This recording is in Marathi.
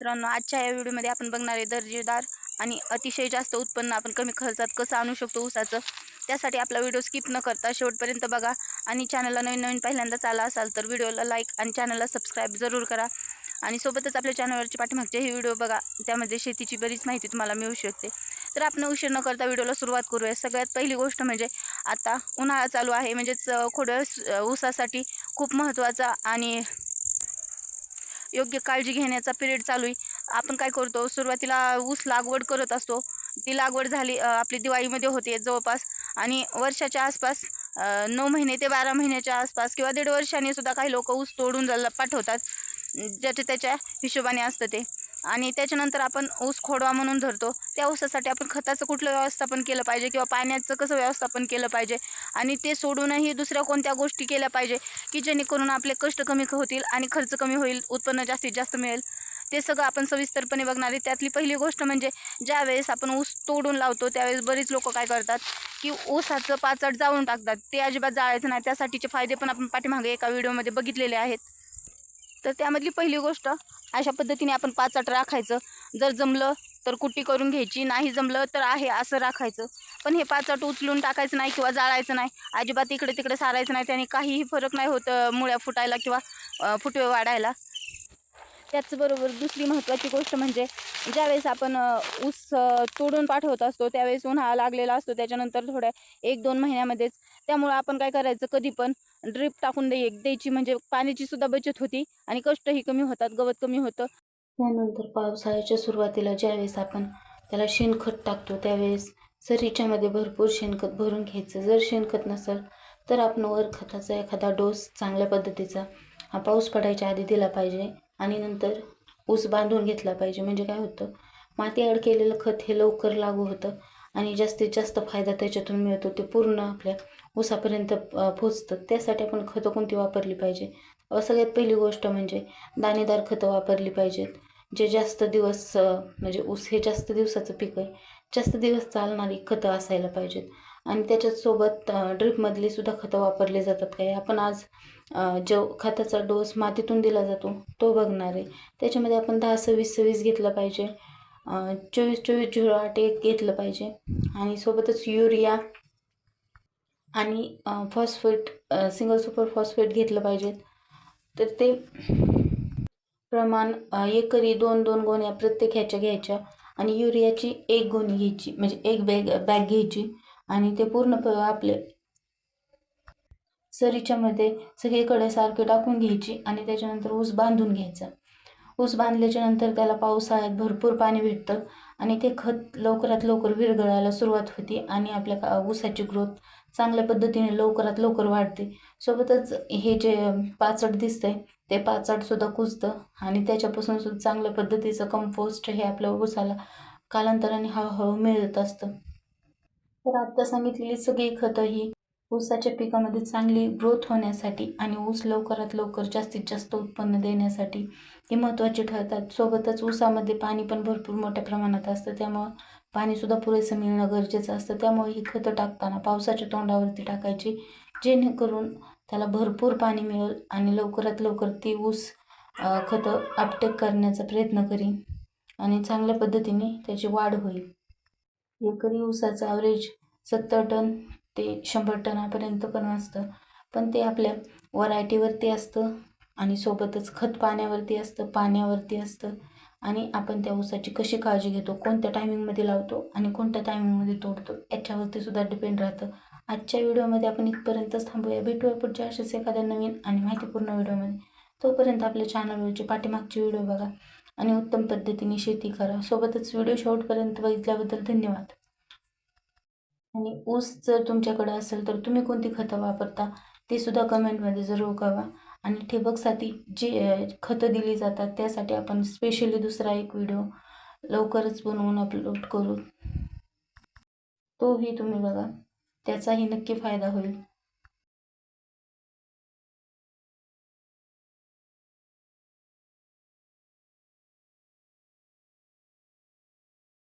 मित्रांनो, आजच्या या व्हिडिओमध्ये आपण बघणार आहे दर्जेदार आणि अतिशय जास्त उत्पन्न आपण कमी खर्चात कसं आणू शकतो ऊसाचं. त्यासाठी आपला व्हिडिओ स्किप न करता शेवटपर्यंत बघा आणि चॅनलला नवीन पहिल्यांदाच आला असाल तर व्हिडिओला लाईक आणि चॅनलला सबस्क्राईब जरूर करा. आणि सोबतच आपल्या चॅनलवरचे पाठीमागचे हे व्हिडिओ बघा, त्यामध्ये शेतीची बरीच माहिती तुम्हाला मिळू शकते. तर आपण उशीर न करता व्हिडिओला सुरुवात करूया. सगळ्यात पहिली गोष्ट म्हणजे आता उन्हाळा चालू आहे, म्हणजेच खोडं ऊसासाठी खूप महत्त्वाचा आणि योग्य काळजी घेण्याचा पिरियड चालू आहे. आपण काय करतो, सुरुवातीला ऊस लागवड करत असतो. ती लागवड झाली आपली दिवाळीमध्ये होते जवळपास, आणि वर्षाच्या आसपास 9 महिने ते 12 महिन्याच्या आसपास किंवा 1.5 वर्षांनी सुद्धा काही लोक ऊस तोडून पाठवतात. ज्याच्या त्याच्या हिशोबाने असतं ते. आणि त्याच्यानंतर आपण ऊस खोडवा म्हणून धरतो. त्या ऊसासाठी आपण खताचं कुठलं व्यवस्थापन केलं पाहिजे किंवा पाण्याचं कसं व्यवस्थापन केलं पाहिजे, आणि ते सोडूनही दुसऱ्या कोणत्या गोष्टी केल्या पाहिजे की जेणेकरून आपले कष्ट कमी होतील आणि खर्च कमी होईल, उत्पन्न जास्तीत जास्त मिळेल. ते सगळं आपण सविस्तरपणे बघणार आहे. त्यातली पहिली गोष्ट म्हणजे ज्यावेळेस आपण ऊस तोडून लावतो त्यावेळेस बरीच लोक काय करतात की ऊसाचं पाचट जाळून टाकतात. ते अजिबात जाळायचं नाही. त्यासाठीचे फायदे पण आपण पाठीमागे एका व्हिडिओमध्ये बघितलेले आहेत. तर त्यामधली पहिली गोष्ट, अशा पद्धतीने आपण पाचट राखायचं. जर जमलं तर कुट्टी करून घ्यायची, नाही जमलं तर आहे असं राखायचं. पण हे पाचट उचलून टाकायचं नाही किंवा जाळायचं नाही. अजिबात इकडे तिकडे सारायचं नाही. त्याने काहीही फरक नाही होत मुळ्या फुटायला किंवा फुटवे वाढायला. त्याचबरोबर दुसरी महत्त्वाची गोष्ट म्हणजे ज्यावेळेस आपण ऊस तोडून पाठवत असतो त्यावेळेस उन्हाळा लागलेला असतो. त्याच्यानंतर थोड्या 1-2 महिन्यामध्येच, त्यामुळे आपण काय करायचं, कधी पण ड्रीप टाकून द्यायची, म्हणजे पाण्याची सुद्धा बचत होती आणि कष्टही कमी होतात, गवत कमी होतं. त्यानंतर पावसाळ्याच्या सुरुवातीला ज्यावेळेस आपण त्याला शेणखत टाकतो त्यावेळेस सरीच्यामध्ये भरपूर शेणखत भरून घ्यायचं. जर शेणखत नसेल तर आपण वर खताचा एखादा डोस चांगल्या पद्धतीचा हा पाऊस पडायच्या आधी दिला पाहिजे. आणि नंतर ऊस बांधून घेतला पाहिजे. म्हणजे काय होतं, माती ॲड केलेलं खत हे लवकर लागू होतं आणि जास्तीत जास्त फायदा त्याच्यातून मिळतो. ते पूर्ण आपल्या ऊसापर्यंत पोचतं. त्यासाठी आपण खतं कोणती वापरली पाहिजे. सगळ्यात पहिली गोष्ट म्हणजे दाणेदार खतं वापरली पाहिजेत. जे जास्त दिवस म्हणजे ऊस हे जास्त दिवसाचं पीक आहे, जास्त दिवस चालणारी खतं असायला पाहिजेत. आणि त्याच्याच सोबत ड्रीपमधली सुद्धा खतं वापरली जातात. काय आपण आज जो खताचा डोस मातीतून दिला जातो तो बघणार आहे. त्याच्यामध्ये आपण 10-26-26 घेतलं पाहिजे, 24-24-08 घेतलं पाहिजे, आणि सोबतच युरिया आणि फॉस्फेट, सिंगल सुपर फॉस्फेट घेतलं पाहिजेत. तर ते प्रमाण एकरी 2-2 गोण्या प्रत्येक ह्याच्या घ्यायच्या, आणि युरियाची 1 गोणी घ्यायची, म्हणजे 1 बॅग घ्यायची, आणि ते पूर्ण आपले सरीच्यामध्ये सगळीकडे सारखे टाकून घ्यायची. आणि त्याच्यानंतर ऊस बांधून घ्यायचा. ऊस बांधल्याच्या नंतर त्याला पावसाळ्यात भरपूर पाणी भेटतं आणि ते खत लवकरात लवकर विरघळायला सुरुवात होते आणि आपल्या ऊसाची ग्रोथ चांगल्या पद्धतीने लवकरात लवकर वाढते. सोबतच हे जे पाचट दिसतंय ते पाचटसुद्धा कुजतं आणि त्याच्यापासून सुद्धा चांगल्या पद्धतीचं कंपोस्ट हे आपल्या ऊसाला कालांतराने हळूहळू मिळत असतं. तर आत्ता सांगितलेली सगळी खतं ही ऊसाच्या पिकामध्ये चांगली ग्रोथ होण्यासाठी आणि ऊस लवकरात लवकर जास्तीत जास्त उत्पन्न देण्यासाठी ही महत्त्वाची ठरतात. सोबतच ऊसामध्ये पाणी पण भरपूर मोठ्या प्रमाणात असतं, त्यामुळं पाणीसुद्धा पुरेसं मिळणं गरजेचं असतं. त्यामुळे ही खतं टाकताना पावसाच्या तोंडावरती टाकायची, जेणेकरून त्याला भरपूर पाणी मिळेल आणि लवकरात लवकर ती ऊस खतं अपटेक करण्याचा प्रयत्न करीन आणि चांगल्या पद्धतीने त्याची वाढ होईल. एकरी ऊसाचं ॲव्हरेज 70 टन ते 100 टनापर्यंत पण असतं. पण ते आपल्या व्हरायटीवरती असतं आणि सोबतच खत पाण्यावरती असतं आणि आपण त्या ऊसाची कशी काळजी घेतो, कोणत्या टायमिंगमध्ये लावतो आणि कोणत्या टायमिंगमध्ये तोडतो याच्यावरती सुद्धा डिपेंड राहतं. आजच्या व्हिडिओमध्ये आपण इथपर्यंतच थांबूया. भेटूया पुढच्या अशाच एखाद्या नवीन आणि माहितीपूर्ण व्हिडिओमध्ये. तोपर्यंत आपल्या चॅनलवरचे पाठीमागचे व्हिडिओ बघा आणि उत्तम पद्धतीने शेती करा. सोबतच व्हिडिओ शेवटपर्यंत बघितल्याबद्दल धन्यवाद. आणि ऊस जर तुमच्याकडे असेल तर तुम्ही कोणती खतं वापरता ते सुद्धा कमेंटमध्ये जरूर कळवा. आणि ठिबकसाठी जे खतं दिली जातात त्यासाठी आपण स्पेशली दुसरा एक व्हिडिओ लवकरच बनवून अपलोड करू. तोही तुम्ही बघा, त्याचाही नक्की फायदा होईल.